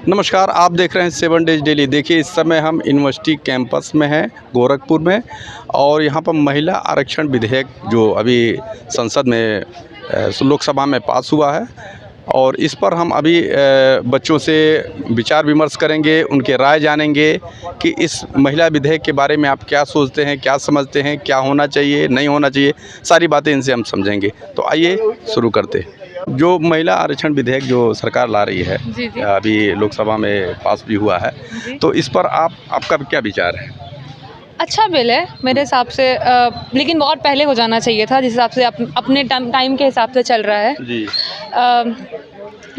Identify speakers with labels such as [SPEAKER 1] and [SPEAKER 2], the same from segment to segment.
[SPEAKER 1] नमस्कार, आप देख रहे हैं 7 डेज डेली। देखिए, इस समय हम यूनिवर्सिटी कैंपस में हैं गोरखपुर में, और यहाँ पर महिला आरक्षण विधेयक जो अभी संसद में लोकसभा में पास हुआ है, और इस पर हम अभी बच्चों से विचार विमर्श करेंगे, उनके राय जानेंगे कि इस महिला विधेयक के बारे में आप क्या सोचते हैं, क्या समझते हैं, क्या होना चाहिए, नहीं होना चाहिए, सारी बातें इनसे हम समझेंगे। तो आइए शुरू करते हैं। जो महिला आरक्षण विधेयक जो सरकार ला रही है,
[SPEAKER 2] जी।
[SPEAKER 1] अभी लोकसभा में पास भी हुआ है, तो इस पर आपका क्या विचार है?
[SPEAKER 2] अच्छा बिल है मेरे हिसाब से, लेकिन बहुत पहले हो जाना चाहिए था, जिस हिसाब से अपने टाइम के हिसाब से चल रहा है
[SPEAKER 1] जी।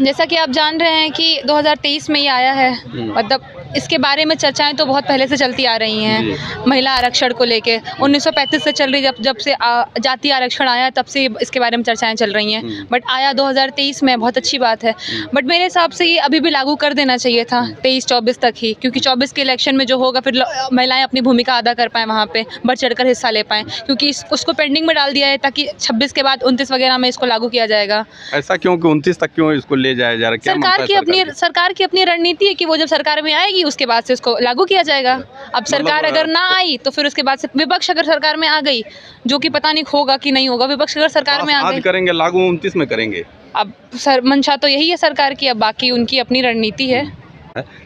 [SPEAKER 2] जैसा कि आप जान रहे हैं कि 2023 में ये आया है। मतलब इसके बारे में चर्चाएं तो बहुत पहले से चलती आ रही हैं। महिला आरक्षण को लेके 1935 से चल रही, जब से जातीय आरक्षण आया तब से इसके बारे में चर्चाएं चल रही हैं। बट आया 2023 में, बहुत अच्छी बात है। बट मेरे हिसाब से ये अभी भी लागू कर देना चाहिए था 23-24 तक ही, क्योंकि 24 के इलेक्शन में जो होगा फिर महिलाएं अपनी भूमिका अदा कर पाएँ, वहाँ पे बढ़ चढ़ कर हिस्सा ले पाएँ, क्योंकि उसको पेंडिंग में डाल दिया है ताकि 26 के बाद 29 वगैरह में इसको लागू किया जाएगा।
[SPEAKER 1] ऐसा क्यों कि 29 तक क्यों इसको ले जाया जा रहा है?
[SPEAKER 2] सरकार की अपनी रणनीति है कि वो जब सरकार में आएगी उसके बाद से उसको लागू किया जाएगा। अब सरकार अगर ना आई तो फिर उसके बाद से विपक्ष अगर सरकार में आ गई, जो कि पता नहीं होगा कि नहीं होगा, विपक्ष अगर सरकार में आ गई,
[SPEAKER 1] आज करेंगे लागू 29 में करेंगे।
[SPEAKER 2] अब मंशा तो यही है सरकार की, अब बाकी उनकी अपनी रणनीति है।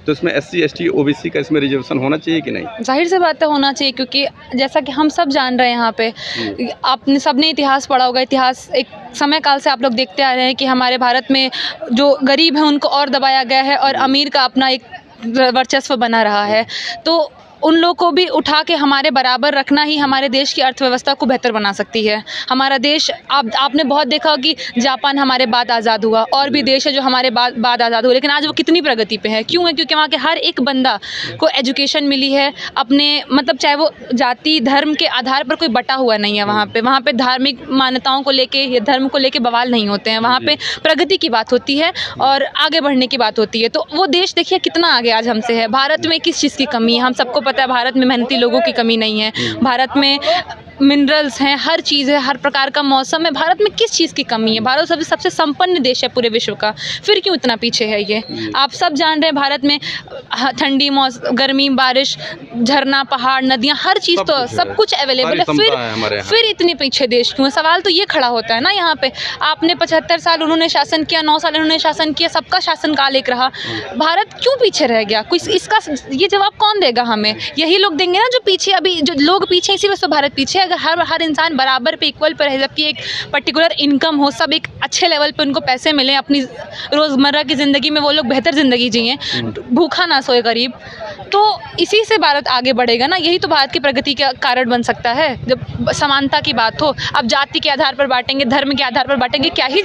[SPEAKER 1] तो इसमें SC ST OBC का इसमें रिजर्वेशन होना चाहिए कि नहीं?
[SPEAKER 2] जाहिर सी बात है होना चाहिए, क्योंकि जैसा कि हम सब जान रहे हैं यहाँ पे, आपने सबने इतिहास पढ़ा होगा। इतिहास एक समय काल से आप लोग देखते आ रहे हैं कि हमारे भारत में जो गरीब है उनको और दबाया गया है, और अमीर का अपना एक वर्चस्व बना रहा है। तो उन लोगों को भी उठा के हमारे बराबर रखना ही हमारे देश की अर्थव्यवस्था को बेहतर बना सकती है। हमारा देश, आपने बहुत देखा हो कि जापान हमारे बाद आज़ाद हुआ, और भी देश है जो हमारे बाद आज़ाद हुए, लेकिन आज वो कितनी प्रगति पे है? क्यों है? क्योंकि वहाँ के हर एक बंदा को एजुकेशन मिली है अपने, मतलब चाहे वो जाति धर्म के आधार पर कोई बटा हुआ नहीं है। वहाँ पे धार्मिक मान्यताओं को लेके या धर्म को लेके बवाल नहीं होते हैं। वहाँ पे प्रगति की बात होती है और आगे बढ़ने की बात होती है। तो वो देश देखिए कितना आगे आज हमसे है। भारत में किस चीज़ की कमी है? हम सबको पता है भारत में मेहनती लोगों की कमी नहीं है। भारत में मिनरल्स हैं, हर चीज़ है, हर प्रकार का मौसम है। भारत में किस चीज़ की कमी है? भारत सबसे संपन्न देश है पूरे विश्व का, फिर क्यों इतना पीछे है ये? आप सब जान रहे हैं भारत में ठंडी गर्मी, बारिश, झरना, पहाड़, नदियाँ, हर चीज़ तो सब कुछ अवेलेबल है, फिर इतने पीछे देश क्यों? सवाल तो ये खड़ा होता है ना यहाँ पे। आपने 75 साल उन्होंने शासन किया, 9 साल उन्होंने शासन किया, सबका शासनकाल एक रहा, भारत क्यों पीछे रह गया? कुछ इसका ये जवाब कौन देगा हमें? यही लोग देंगे ना जो पीछे, अभी जो लोग पीछे, इसी वजह से भारत पीछे है। अगर हर इंसान बराबर पे इक्वल पर है, जबकि एक पर्टिकुलर इनकम हो, सब एक अच्छे लेवल पे उनको पैसे मिले, अपनी रोज़मर्रा की ज़िंदगी में वो लोग बेहतर ज़िंदगी जिएं, भूखा ना सोए गरीब, तो इसी से भारत आगे बढ़ेगा ना। यही तो भारत की प्रगति का कारण बन सकता है, जब समानता की बात हो। अब जाति के आधार पर बांटेंगे, धर्म के आधार पर बांटेंगे, क्या ही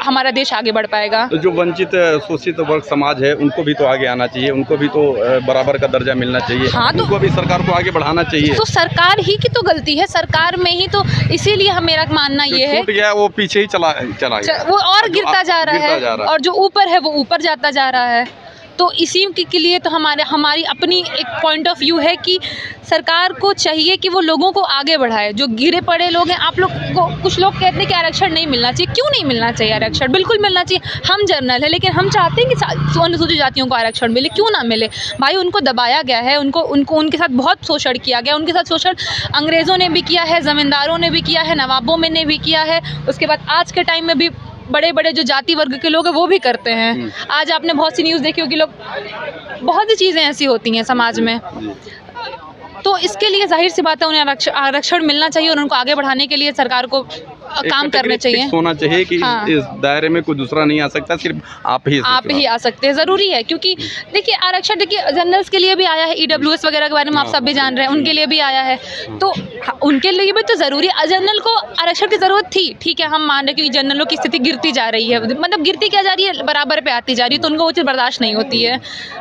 [SPEAKER 2] हमारा देश आगे बढ़ पाएगा?
[SPEAKER 1] तो जो वंचित शोषित वर्ग समाज है उनको भी तो आगे आना चाहिए, उनको भी तो बराबर का दर्जा मिलना चाहिए। हाँ, तो उनको भी सरकार को आगे बढ़ाना चाहिए।
[SPEAKER 2] तो सरकार ही की तो गलती है, सरकार में ही तो, इसीलिए मेरा मानना ये है
[SPEAKER 1] गया वो पीछे ही चला गया,
[SPEAKER 2] वो और गिरता जा रहा है, और जो ऊपर है वो ऊपर जाता जा रहा है। तो इसी के लिए तो हमारी अपनी एक पॉइंट ऑफ व्यू है कि सरकार को चाहिए कि वो लोगों को आगे बढ़ाए। जो गिरे पड़े लोग हैं, आप लोग को, कुछ लोग कहते हैं कि आरक्षण नहीं मिलना चाहिए। क्यों नहीं मिलना चाहिए आरक्षण? बिल्कुल मिलना चाहिए। हम जर्नल है, लेकिन हम चाहते हैं कि अनुसूचित जातियों को आरक्षण मिले। क्यों ना मिले भाई? उनको दबाया गया है, उनके साथ बहुत शोषण किया गया। उनके साथ शोषण अंग्रेज़ों ने भी किया है, ज़मींदारों ने भी किया है, नवाबों में ने भी किया है। उसके बाद आज के टाइम में भी बड़े बड़े जो जाति वर्ग के लोग हैं वो भी करते हैं। आज आपने बहुत सी न्यूज़ देखी होगी, लोग, बहुत सी चीज़ें ऐसी होती हैं समाज में। तो इसके लिए जाहिर सी बात है उन्हें आरक्षण मिलना चाहिए, और उनको आगे बढ़ाने के लिए सरकार को काम करने चाहिए।
[SPEAKER 1] होना चाहिए कि इस दायरे में कोई दूसरा नहीं आ सकता, सिर्फ आप ही
[SPEAKER 2] आ सकते हैं। ज़रूरी है, क्योंकि देखिए आरक्षण, देखिए जनरल्स के लिए भी आया है, EWS वगैरह के बारे में आप सब भी जान रहे हैं, उनके लिए भी आया है। तो उनके लिए भी तो ज़रूरी है। जनरल को आरक्षण की ज़रूरत थी, ठीक है, हम मान रहे हैं कि जनरलों की स्थिति गिरती जा रही है, मतलब गिरती क्या जा रही है, बराबर पे आती जा रही है, तो उनको वो चीज़ बर्दाश्त नहीं होती है।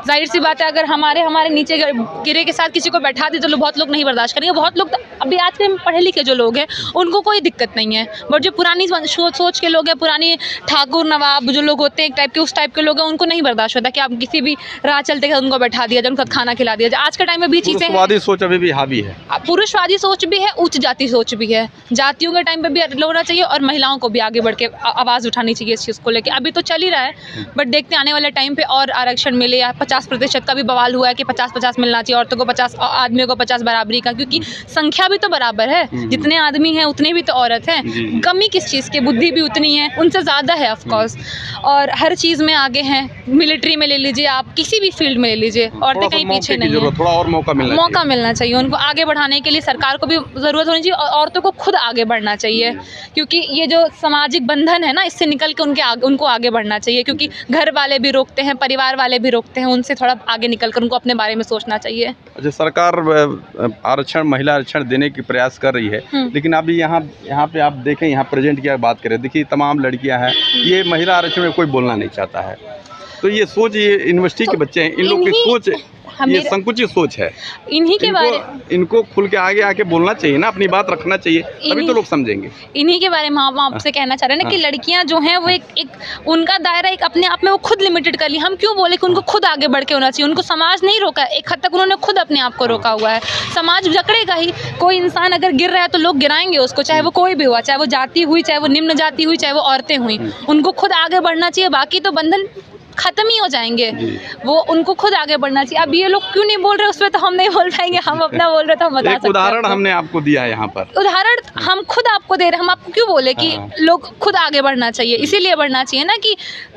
[SPEAKER 2] जाहिर सी बात है, अगर हमारे नीचे गिरे के साथ किसी को बैठा दे तो बहुत लोग नहीं बर्दाश्त करेंगे। बहुत लोग अभी आज के पढ़े लिखे जो लोग हैं उनको कोई दिक्कत नहीं है, बट जो पुरानी सोच के लोग हैं, पुरानी ठाकुर नवाब जो लोग होते हैं एक टाइप के, उस टाइप के लोग हैं, उनको नहीं बर्दाश्त होता कि आप किसी भी राह चलते हैं उनको बैठा दिया जाए, उनके साथ खाना खिला दिया जाए। आज के टाइम में भी चीज़ें
[SPEAKER 1] पुरुषवादी सोच अभी भी हावी है।
[SPEAKER 2] पुरुषवादी सोच भी है, उच्च जाति सोच भी है। जातियों के टाइम पे भी होना चाहिए और महिलाओं को भी आगे बढ़ के आवाज़ उठानी चाहिए इस चीज़ को लेके। अभी तो चल ही रहा है, बट देखते हैं आने वाले टाइम पे और आरक्षण मिले, या 50% का भी बवाल हुआ है कि 50-50 मिलना चाहिए, औरतों को 50, आदमियों को 50 बराबरी का, क्योंकि संख्या भी तो बराबर है, जितने आदमी हैं उतने भी तो औरत हैं। कमी किस चीज़ की, बुद्धि भी उतनी है, उनसे ज़्यादा है ऑफकोर्स, और हर चीज़ में आगे हैं। मिलिट्री में ले लीजिए आप, किसी भी फील्ड में ले लीजिए, औरतें कहीं पीछे नहीं है।
[SPEAKER 1] थोड़ा और मौका
[SPEAKER 2] मिलना चाहिए उनको आगे बढ़ाने के लिए। सरकार को भी ज़रूरत होनी चाहिए और औरतों को खुद आगे बढ़ना चाहिए, क्योंकि ये जो सामाजिक बंधन है ना, इससे निकल के उनको आगे बढ़ना चाहिए, क्योंकि घर वाले भी रोकते हैं, परिवार वाले भी रोकते हैं, उनसे थोड़ा आगे निकल कर उनको अपने बारे में सोचना चाहिए।
[SPEAKER 1] अच्छा, सरकार आरक्षण, महिला आरक्षण देने की प्रयास कर रही है, लेकिन अभी यहाँ पे आप देखें, यहाँ प्रेजेंट की बात करें, देखिए तमाम लड़कियाँ हैं, ये महिला आरक्षण में कोई बोलना नहीं चाहता है। तो ये सोच, ये यूनिवर्सिटी के बच्चे हैं, इन लोग की सोच, ये संकुचित सोच है।
[SPEAKER 2] इन्हीं के बारे
[SPEAKER 1] इनको खुल के आगे आके बोलना चाहिए ना, अपनी बात रखना चाहिए, तभी तो लोग समझेंगे।
[SPEAKER 2] इन्हीं के बारे में हम आपसे कहना चाह रहे हैं ना कि लड़कियां जो हैं वो एक उनका दायरा एक अपने आप में वो खुद लिमिटेड कर ली। हम क्यों बोले कि उनको खुद आगे बढ़ के होना चाहिए। उनको समाज नहीं रोका, एक हद तक उन्होंने खुद अपने आप को रोका हुआ है। समाज जकड़ेगा ही, कोई इंसान अगर गिर रहा है तो लोग गिराएंगे उसको, चाहे वो कोई भी हुआ, चाहे वो जाति हुई, चाहे वो निम्न जाति हुई, चाहे वो औरतें हुई। उनको खुद आगे बढ़ना चाहिए, बाकी तो बंधन खत्म ही हो जाएंगे। वो उनको खुद आगे बढ़ना चाहिए। अब ये लोग क्यों नहीं बोल रहे, उस पर तो हम नहीं बोल पाएंगे। हम अपना बोल रहे तो हम बता सकते हैं।
[SPEAKER 1] उदाहरण हमने आपको दिया है, यहाँ पर
[SPEAKER 2] उदाहरण हम खुद आपको दे रहे हैं। हम आपको क्यों बोले कि लोग खुद आगे बढ़ना चाहिए, इसीलिए बढ़ना चाहिए ना कि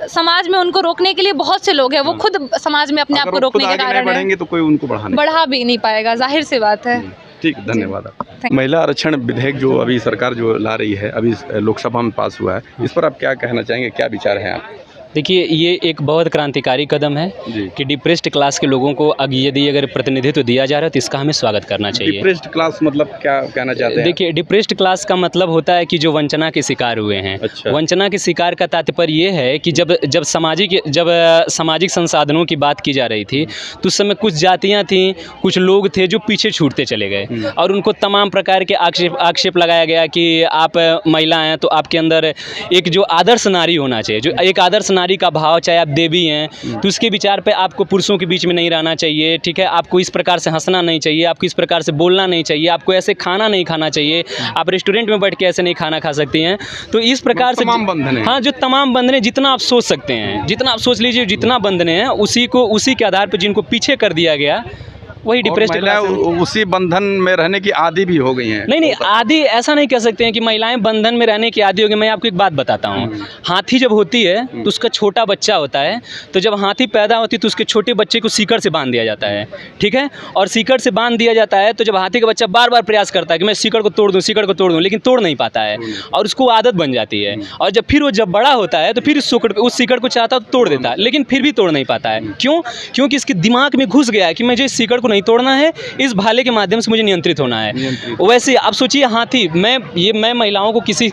[SPEAKER 2] समाज में उनको रोकने के लिए बहुत से लोग हैं, वो खुद समाज में अपने आप को रोकने के कारण
[SPEAKER 1] बढ़ेंगे तो कोई उनको
[SPEAKER 2] बढ़ा भी नहीं पाएगा, जाहिर सी बात है।
[SPEAKER 1] ठीक, धन्यवाद। महिला आरक्षण विधेयक जो अभी सरकार जो ला रही है, अभी लोकसभा में पास हुआ है, इस पर आप क्या कहना चाहेंगे, क्या विचार हैं आप?
[SPEAKER 3] देखिए, ये एक बहुत क्रांतिकारी कदम है कि डिप्रेस्ड क्लास के लोगों को यदि अगर प्रतिनिधित्व दिया जा रहा है तो इसका हमें स्वागत करना चाहिए।
[SPEAKER 1] डिप्रेस्ड क्लास मतलब क्या कहना चाहते हैं?
[SPEAKER 3] देखिए, डिप्रेस्ड क्लास का मतलब होता है कि जो वंचना के शिकार हुए हैं।
[SPEAKER 1] अच्छा।
[SPEAKER 3] वंचना के शिकार का तात्पर्य ये है कि जब सामाजिक संसाधनों की बात की जा रही थी तो उस समय कुछ जातियाँ थीं, कुछ लोग थे जो पीछे छूटते चले गए और उनको तमाम प्रकार के आक्षेप लगाया गया कि आप महिला हैं तो आपके अंदर एक जो आदर्श नारी होना चाहिए, जो एक आदर्श नारी का भाव, चाहे आप देवी हैं तो उसके विचार पे आपको पुरुषों के बीच में नहीं रहना चाहिए। ठीक है, आपको इस प्रकार से हंसना नहीं चाहिए, आपको इस प्रकार से बोलना नहीं चाहिए, आपको ऐसे खाना नहीं खाना चाहिए, आप रेस्टोरेंट में बैठ के ऐसे नहीं खाना खा सकती हैं। तो इस प्रकार से
[SPEAKER 1] तमाम बंधन है।
[SPEAKER 3] हाँ, जो तमाम बंधन है, जितना आप सोच सकते हैं, जितना आप सोच लीजिए, जितना बंधन है उसी के आधार पर जिनको पीछे कर दिया गया वही डिप्रेस्ड क्लास है।
[SPEAKER 1] उसी बंधन में रहने की आदी भी हो गई हैं।
[SPEAKER 3] नहीं, आदी ऐसा नहीं कह सकते हैं कि महिलाएं बंधन में रहने की आदी हो गई। मैं आपको एक बात बताता हूँ। हाथी जब होती है तो उसका छोटा बच्चा होता है, तो जब हाथी पैदा होती है तो उसके छोटे बच्चे को सीकड़ से बांध दिया जाता है। ठीक है, और सीकड़ से बांध दिया जाता है तो जब हाथी का बच्चा बार बार प्रयास करता है कि मैं सीकड़ को तोड़ दूँ, लेकिन तोड़ नहीं पाता है और उसको आदत बन जाती है। और जब बड़ा होता है तो फिर उस सीकड़ को चाहता तो तोड़ देता है, लेकिन फिर भी तोड़ नहीं पाता है। क्यों? क्योंकि इसके दिमाग में घुस गया है कि मुझे इस सीकड़ को नहीं तोड़ना है, इस भाले के माध्यम से मुझे नियंत्रित होना है। वैसे आप सोचिए, हाथी, मैं महिलाओं को किसी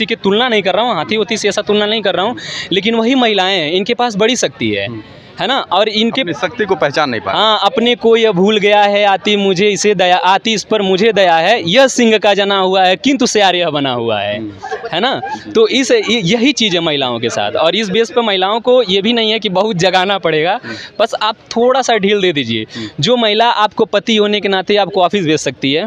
[SPEAKER 3] की तुलना नहीं कर रहा हूँ, हाथी होती से ऐसा तुलना नहीं कर रहा हूँ, लेकिन वही महिलाएं हैं, इनके पास बड़ी शक्ति है ना, और इनके
[SPEAKER 1] शक्ति को पहचान नहीं पाया।
[SPEAKER 3] हाँ, अपने को यह भूल गया है, आती इस पर मुझे दया है, यह सिंह का जना हुआ है किंतु सियार यह बना हुआ है ना। तो यही चीज़ है महिलाओं के साथ, और इस बेस पर महिलाओं को ये भी नहीं है कि बहुत जगाना पड़ेगा, बस आप थोड़ा सा ढील दे दीजिए। जो महिला आपको पति होने के नाते आपको ऑफिस भेज सकती है,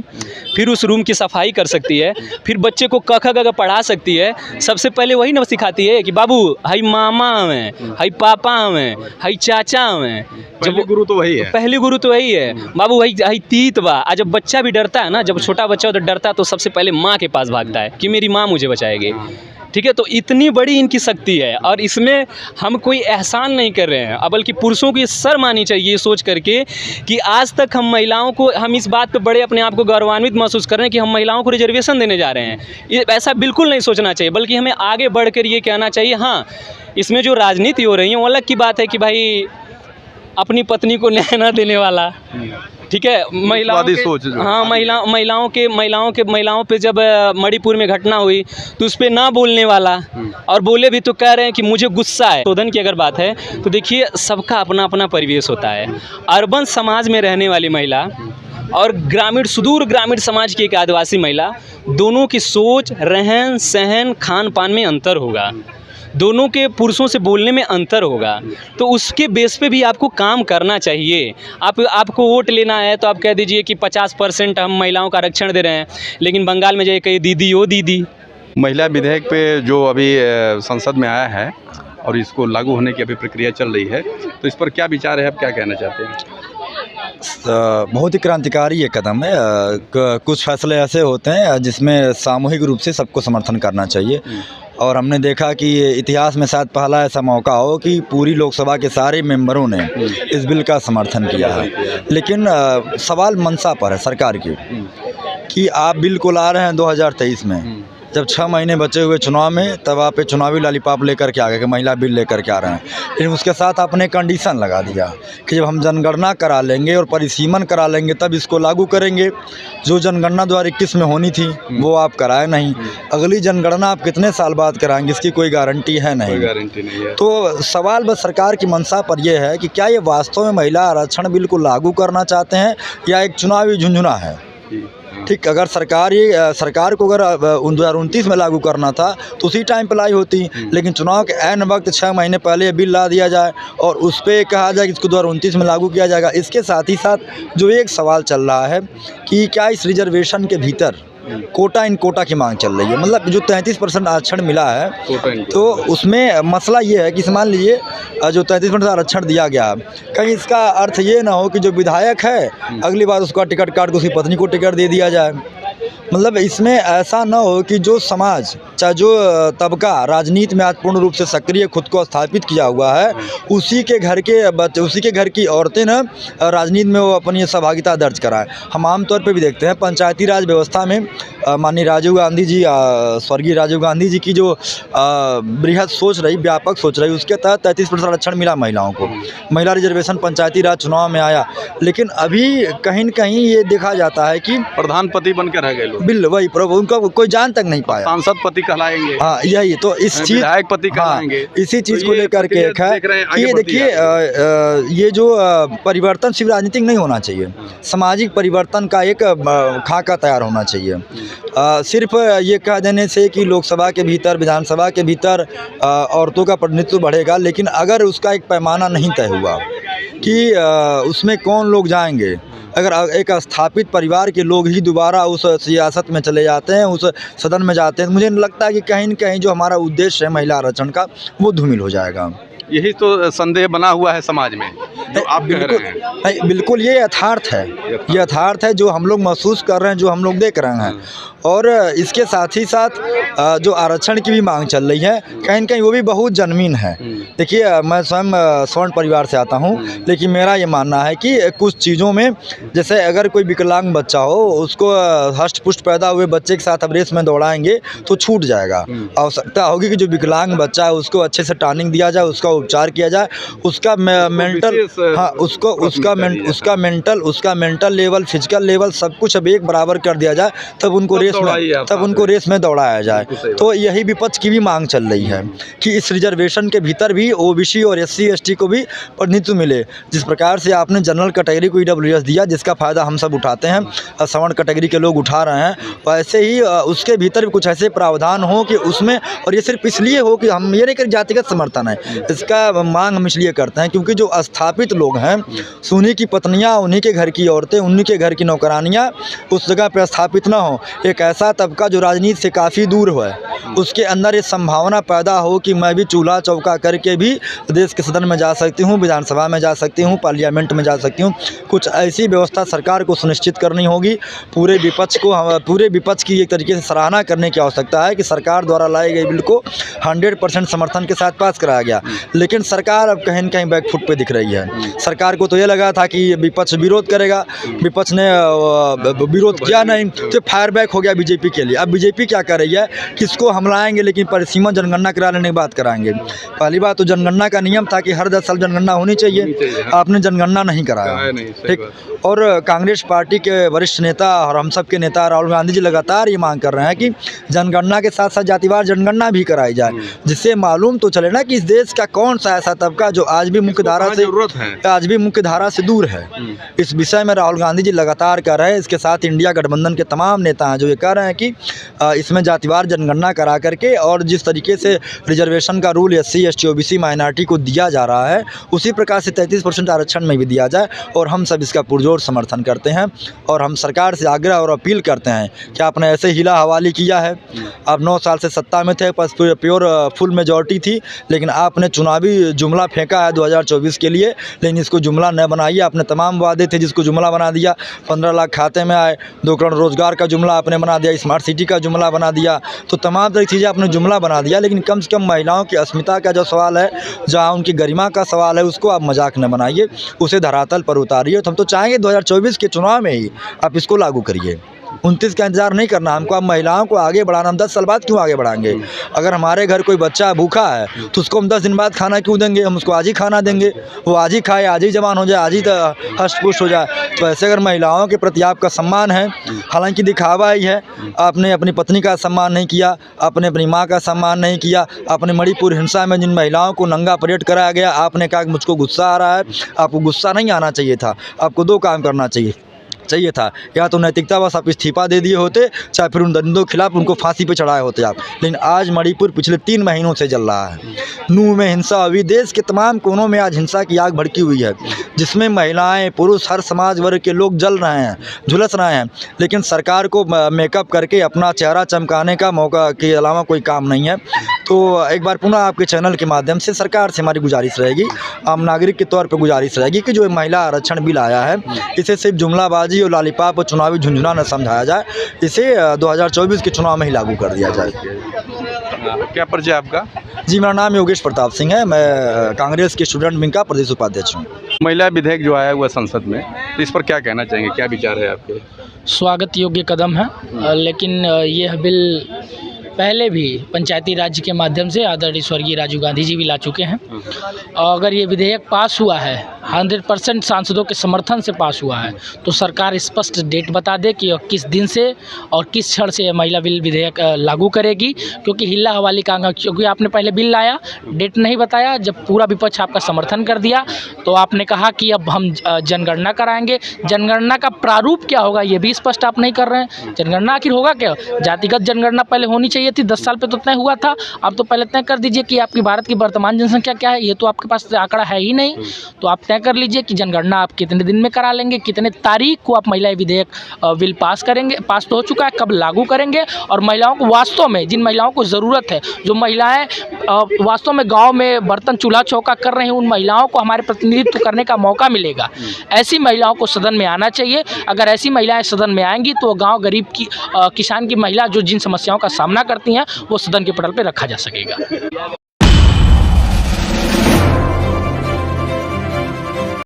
[SPEAKER 3] फिर उस रूम की सफाई कर सकती है, फिर बच्चे को क ख ग पढ़ा सकती है, सबसे पहले वही न सिखाती है कि बाबू हई मामा हमें, हई पापा हमें, हई चाचा हमें।
[SPEAKER 1] पहली गुरु तो वही है।
[SPEAKER 3] पहली गुरु तो वही है, बाबू हई तीत बा। जब बच्चा भी डरता है ना, जब छोटा बच्चा हो तो डरता है, तो सबसे पहले माँ के पास भागता है कि मेरी माँ मुझे बचाएगी। ठीक है, तो इतनी बड़ी इनकी शक्ति है, और इसमें हम कोई एहसान नहीं कर रहे हैं, बल्कि पुरुषों की शर्म आनी चाहिए सोच करके कि आज तक हम इस बात पे बड़े अपने आप को गौरवान्वित महसूस कर रहे हैं कि हम महिलाओं को रिजर्वेशन देने जा रहे हैं। ये ऐसा बिल्कुल नहीं सोचना चाहिए, बल्कि हमें आगे बढ़कर ये कहना चाहिए, हाँ, इसमें जो राजनीति हो रही है वो अलग की बात है कि भाई अपनी पत्नी को न्याय न देने वाला, ठीक है, महिलाओं पे जब मणिपुर में घटना हुई तो उस पर ना बोलने वाला, और बोले भी तो कह रहे हैं कि मुझे गुस्सा है। शोधन की अगर बात है तो देखिए, सबका अपना अपना परिवेश होता है। अर्बन समाज में रहने वाली महिला और ग्रामीण सुदूर ग्रामीण समाज की एक आदिवासी महिला, दोनों की सोच, रहन सहन, खान पान में अंतर होगा, दोनों के पुरुषों से बोलने में अंतर होगा। तो उसके बेस पे भी आपको काम करना चाहिए। आपको वोट लेना है तो आप कह दीजिए कि 50% हम महिलाओं का आरक्षण दे रहे हैं, लेकिन बंगाल में जाइए कहिए दीदी ओ दीदी।
[SPEAKER 1] महिला विधेयक पे जो अभी संसद में आया है और इसको लागू होने की अभी प्रक्रिया चल रही है, तो इस पर क्या विचार है, आप क्या कहना चाहते हैं?
[SPEAKER 4] बहुत ही क्रांतिकारी ये कदम है। कुछ फैसले ऐसे होते हैं जिसमें सामूहिक रूप से सबको समर्थन करना चाहिए, और हमने देखा कि इतिहास में शायद पहला ऐसा मौका हो कि पूरी लोकसभा के सारे मेंबरों ने इस बिल का समर्थन किया है। लेकिन सवाल मंशा पर है सरकार की, कि आप बिल को ला रहे हैं 2023 में, जब 6 महीने बचे हुए चुनाव में, तब आप चुनावी लॉलीपॉप लेकर के आ गए कि महिला बिल लेकर के आ रहे हैं। लेकिन उसके साथ आपने कंडीशन लगा दिया कि जब हम जनगणना करा लेंगे और परिसीमन करा लेंगे तब इसको लागू करेंगे। जो जनगणना 2021 में होनी थी वो आप कराए नहीं, अगली जनगणना आप कितने साल बाद कराएंगे इसकी कोई गारंटी है नहीं।
[SPEAKER 1] कोई गारंटी नहीं है।
[SPEAKER 4] तो सवाल बस सरकार की मंशा पर यह है कि क्या ये वास्तव में महिला आरक्षण बिल को लागू करना चाहते हैं या एक चुनावी झुंझुना है। ठीक, अगर सरकार को अगर 2029 में लागू करना था तो उसी टाइम पर लाई होती, लेकिन चुनाव के ऐन वक्त 6 महीने पहले ये बिल ला दिया जाए और उस पर कहा जाए कि इसको 2029 में लागू किया जाएगा। इसके साथ ही साथ जो एक सवाल चल रहा है कि क्या इस रिजर्वेशन के भीतर कोटा इन कोटा की मांग चल रही है, मतलब जो 33% आरक्षण मिला है, तो उसमें मसला ये है कि मान लीजिए जो 33% आरक्षण दिया गया, कहीं इसका अर्थ ये ना हो कि जो विधायक है अगली बार उसका टिकट काट के उसकी पत्नी को टिकट दे दिया जाए। मतलब इसमें ऐसा ना हो कि जो समाज, चाहे जो तबका राजनीति में आज पूर्ण रूप से सक्रिय खुद को स्थापित किया हुआ है, उसी के घर की औरतें ना राजनीति में वो अपनी सहभागिता दर्ज कराएं। हम आमतौर पर भी देखते हैं पंचायती राज व्यवस्था में माननीय राजीव गांधी जी, स्वर्गीय राजीव गांधी जी की जो बृहद सोच रही, व्यापक सोच रही, उसके तहत 33% आरक्षण मिला महिलाओं को। महिला रिजर्वेशन पंचायती राज चुनाव में आया, लेकिन अभी कहीं न कहीं ये देखा जाता है कि
[SPEAKER 1] प्रधानपति बनकर रह गए लोग,
[SPEAKER 4] बिल वही प्रभु उनका कोई जान तक नहीं पाया।
[SPEAKER 1] सांसद पति कहलाएंगे।
[SPEAKER 4] हाँ, यही तो इस चीज
[SPEAKER 1] विधायक पति कहलाएंगे।
[SPEAKER 4] इसी चीज को लेकर के एक है कि ये देखिए ये जो परिवर्तन सिर्फ राजनीतिक नहीं होना चाहिए, सामाजिक परिवर्तन का एक खाका तैयार होना चाहिए। सिर्फ ये कह देने से कि लोकसभा के भीतर, विधानसभा के भीतर औरतों का प्रतिनिधित्व बढ़ेगा, लेकिन अगर उसका एक पैमाना नहीं तय हुआ कि उसमें कौन लोग जाएंगे, अगर एक स्थापित परिवार के लोग ही दोबारा उस सियासत में चले जाते हैं, उस सदन में जाते हैं, मुझे लगता है कि कहीं न कहीं जो हमारा उद्देश्य है महिला आरक्षण का वो धूमिल हो जाएगा।
[SPEAKER 1] यही तो संदेह बना हुआ है समाज में जो आप कह रहे हैं।
[SPEAKER 4] बिल्कुल ये यथार्थ है, ये यथार्थ है जो हम लोग महसूस कर रहे हैं, जो हम लोग देख रहे हैं। और इसके साथ ही साथ जो आरक्षण की भी मांग चल रही है, कहीं न कहीं वो भी बहुत जनमीन है। देखिए, मैं स्वयं स्वर्ण परिवार से आता हूँ, लेकिन मेरा ये मानना है कि कुछ चीज़ों में, जैसे अगर कोई विकलांग बच्चा हो, उसको हष्ट पुष्ट पैदा हुए बच्चे के साथ अब रेस में दौड़ाएंगे तो छूट जाएगा। आवश्यकता होगी कि जो विकलांग बच्चा है उसको अच्छे से ट्रेनिंग दिया जाए, उसका उपचार किया जाए, उसका मेंटल, हाँ, उसका मेंटल लेवल, फिजिकल लेवल सब कुछ अब एक बराबर कर दिया जाए, तब उनको रेस में दौड़ाया जाए। तो यही विपक्ष की भी मांग चल रही है कि इस रिजर्वेशन के भीतर भी ओबीसी और SC ST को भी प्रतिनिधित्व मिले। जिस प्रकार से आपने जनरल कैटेगरी को EWS दिया, जिसका फ़ायदा हम सब उठाते हैं, सवर्ण कैटेगरी के लोग उठा रहे हैं, वैसे ही उसके भीतर भी कुछ ऐसे प्रावधान हो कि उसमें, और ये सिर्फ इसलिए हो कि हम ये नहीं कर जातिगत समर्थन है, इसका मांग हम इसलिए करते हैं क्योंकि जो स्थापित लोग हैं, उन्हीं की पत्नियाँ, उन्हीं के घर की औरतें, उन्हीं के घर की नौकरानियाँ उस जगह पर स्थापित ना हो। एक ऐसा तबका जो राजनीति से काफ़ी दूर हो, उसके अंदर ये संभावना पैदा हो कि मैं भी चूल्हा चौका करके भी देश के सदन में जा सकती हूँ, विधानसभा में जा सकती हूँ, पार्लियामेंट में जा सकती हूँ। कुछ ऐसी व्यवस्था सरकार को सुनिश्चित करनी होगी। पूरे विपक्ष की एक तरीके से सराहना करने की आवश्यकता है कि सरकार द्वारा लाए गए बिल को 100% समर्थन के साथ पास कराया गया, लेकिन सरकार अब कहीं न कहीं बैकफुट पे दिख रही है। सरकार को तो ये लगा था कि विपक्ष विरोध करेगा, विपक्ष ने विरोध किया नहीं, तो फायर बैक हो गया बीजेपी के लिए। अब बीजेपी क्या कर रही है किसको हम लाएंगे, लेकिन परिसीमन जनगणना करा लेने की बात कराएंगे। पहली बात तो जनगणना का नियम था कि हर 10 साल जनगणना होनी चाहिए, आपने जनगणना नहीं कराया। ठीक। और कांग्रेस पार्टी के वरिष्ठ नेता और हम सब के नेता राहुल गांधी जी लगातार ये मांग कर रहे हैं कि जनगणना के साथ साथ जातिवार जनगणना भी कराई जाए, जिससे मालूम तो चले ना कि इस देश का कौन सा ऐसा तबका जो आज भी मुख्य धारा से दूर है। इस विषय में राहुल गांधी जी लगातार कर रहे हैं। इसके साथ इंडिया गठबंधन के तमाम नेता हैं जो ये कह रहे हैं कि इसमें जातिवार जनगणना करा करके और जिस तरीके से रिजर्वेशन का rule SC ST OBC minority को दिया जा रहा है उसी प्रकार से 33% आरक्षण में भी दिया जाए। और हम सब इसका पुरजोर समर्थन करते हैं और हम सरकार से आग्रह और अपील करते हैं कि आपने ऐसे हिला हवाली किया है, आप 9 साल से सत्ता में थे, बस प्योर फुल मेजॉरिटी थी, लेकिन आपने चुनावी जुमला फेंका है 2024 के लिए, लेकिन इसको जुमला न बनाइए। आपने तमाम वादे थे जिसको जुमला बना दिया। 15 लाख खाते में आए, 2 करोड़ रोजगार का जुमला आपने बना दिया, स्मार्ट सिटी का जुमला बना दिया, तो तमाम तरह की चीज़ें आपने जुमला बना दिया। लेकिन कम से कम महिलाओं की अस्मिता का जो सवाल है, जहाँ उनकी गरिमा का सवाल है, उसको आप मजाक न बनाइए, उसे धरातल पर उतारिए। तो हम तो चाहेंगे 2024 के चुनाव में ही आप इसको लागू करिए। 29 का इंतजार नहीं करना हमको। अब महिलाओं को आगे बढ़ाना, हम 10 साल बाद क्यों आगे बढ़ाएंगे? अगर हमारे घर कोई बच्चा भूखा है तो उसको हम 10 दिन बाद खाना क्यों देंगे? हम उसको आज ही खाना देंगे, वो आज ही खाए, आज ही जवान हो जाए, आज ही हष्ट पुष्ट हो जाए। तो ऐसे अगर महिलाओं के प्रति आपका सम्मान है, हालांकि दिखावा ही है, आपने अपनी पत्नी का सम्मान नहीं किया, आपने अपनी माँ का सम्मान नहीं किया, आपने मणिपुर हिंसा में जिन महिलाओं को नंगा परेड कराया गया, आपने कहा कि मुझको गुस्सा आ रहा है। आपको गुस्सा नहीं आना चाहिए था, आपको 2 काम करना चाहिए था, या तो नैतिकता बस आप इस्तीफा दे दिए होते, चाहे फिर उन दरिंदों के खिलाफ उनको फांसी पे चढ़ाए होते आप। लेकिन आज मणिपुर पिछले 3 महीनों से जल रहा है, नूह में हिंसा हुई, देश के तमाम कोनों में आज हिंसा की आग भड़की हुई है, जिसमें महिलाएं, पुरुष, हर समाज वर्ग के लोग जल रहे हैं, झुलस रहे हैं। लेकिन सरकार को मेकअप करके अपना चेहरा चमकाने का मौका के अलावा कोई काम नहीं है। तो एक बार पुनः आपके चैनल के माध्यम से सरकार से हमारी गुजारिश रहेगी, आम नागरिक के तौर पर गुजारिश रहेगी कि जो महिला आरक्षण बिल आया है, इसे सिर्फ जुमलाबाजी और लॉलीपॉप और चुनावी झुंझुना न समझाया जाए, इसे 2024 के चुनाव में ही लागू कर दिया जाए।
[SPEAKER 1] क्या परिचय आपका?
[SPEAKER 4] जी, मेरा नाम योगेश प्रताप सिंह है, मैं कांग्रेस के स्टूडेंट विंग का प्रदेश उपाध्यक्ष हूँ।
[SPEAKER 1] महिला विधेयक जो आया हुआ संसद में, तो इस पर क्या कहना चाहेंगे, क्या विचार है आपके?
[SPEAKER 5] स्वागत योग्य कदम है, लेकिन यह बिल पहले भी पंचायती राज के माध्यम से आदरणीय स्वर्गीय राजीव गांधी जी भी ला चुके हैं। और अगर ये विधेयक पास हुआ है, 100% सांसदों के समर्थन से पास हुआ है, तो सरकार स्पष्ट डेट बता दे कि किस दिन से और किस क्षण से महिला बिल विधेयक लागू करेगी। क्योंकि हिल्ला हवाली का, क्योंकि आपने पहले बिल लाया, डेट नहीं बताया, जब पूरा विपक्ष आपका समर्थन कर दिया तो आपने कहा कि अब हम जनगणना कराएंगे। जनगणना का प्रारूप क्या होगा ये भी स्पष्ट आप नहीं कर रहे हैं। जनगणना आखिर होगा क्या? जातिगत जनगणना पहले होनी चाहिए थी, 10 साल पे तो तय हुआ था। आप तो पहले तय कर दीजिए कि आपकी भारत की वर्तमान जनसंख्या क्या है, ये तो आपके पास आंकड़ा है ही नहीं। तो आप तय कर लीजिए कि जनगणना आप कितने दिन में करा लेंगे, कितने तारीख को आप महिला विधेयक बिल पास करेंगे, पास तो हो चुका है, कब लागू करेंगे। और महिलाओं को वास्तव में, जिन महिलाओं को ज़रूरत है, जो महिलाएं वास्तव में गाँव में बर्तन चूल्हा चौका कर रहे हैं, उन महिलाओं को हमारे प्रतिनिधित्व करने का मौका मिलेगा। ऐसी महिलाओं को सदन में आना चाहिए। अगर ऐसी महिलाएं सदन में आएंगी तो गाँव गरीब की, किसान की महिला जो जिन समस्याओं का सामना करती हैं, वो सदन के पटल पर रखा जा सकेगा।